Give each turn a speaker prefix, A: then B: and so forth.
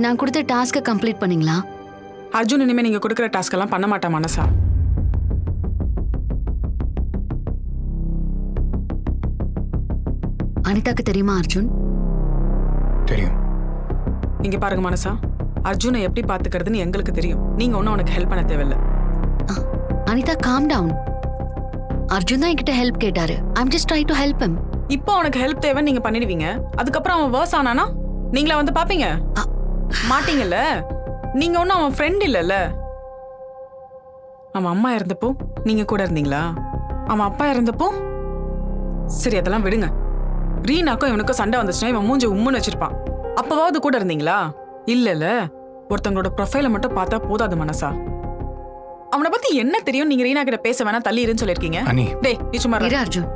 A: நான் கொடுத்த டாஸ்க்கை கம்ப்ளீட் பண்ணீங்களா?
B: அர்ஜுன் இனிமே நீங்க கொடுக்குற டாஸ்க் எல்லாம் பண்ண மாட்டான் மனசா.
A: அனிதாக்கு தெரியுமா அர்ஜுன்?
C: தெரியும்.
B: இங்க பாருங்க மனசா, அர்ஜுனை எப்படி பாத்துக்கிறதுன்னு எங்களுக்கு தெரியும். நீங்க ஒன்னும் அவனுக்கு ஹெல்ப் பண்ண தேவையில்ல.
A: Anitha calm down. அர்ஜுன் தான் என்கிட்ட ஹெல்ப் கேட்டாரு. I'm just try to help him.
B: இப்போ அவனுக்கு ஹெல்ப் தேவை நீங்க பண்ணிடுவீங்க. அதுக்கப்புறம் அவன் வேர்ஸ் ஆனானா நீங்களா வந்து பாப்பீங்க மாட்டீங்கல்ல. நீங்க ஒன்னும் அவன் ஃப்ரெண்ட் இல்லல்ல. அவன் அம்மா இறந்தப்போ நீங்க கூட இருந்தீங்களா? அவன் அப்பா இறந்தப்போ? சரி அதெல்லாம் விடுங்க. ரீனாக்கும் இவனுக்கும் சண்டை வந்துச்சுன்னா இவன் மூஞ்சி உம்முன்னு வச்சிருப்பான். அப்பவாவது கூட இருந்தீங்களா? இல்லல்ல. ஒருத்தவங்களோட ப்ரொஃபைலை மட்டும் பார்த்தா போதாது மனசா. அவனை பத்தி என்ன தெரியும்? நீங்க ரீனா கிட்ட பேச வேணா தள்ளி இருன்னு சொல்லிருக்கீங்க.
C: அனி
B: டேய் நீ சும்மா
A: இரு அர்ஜுன்.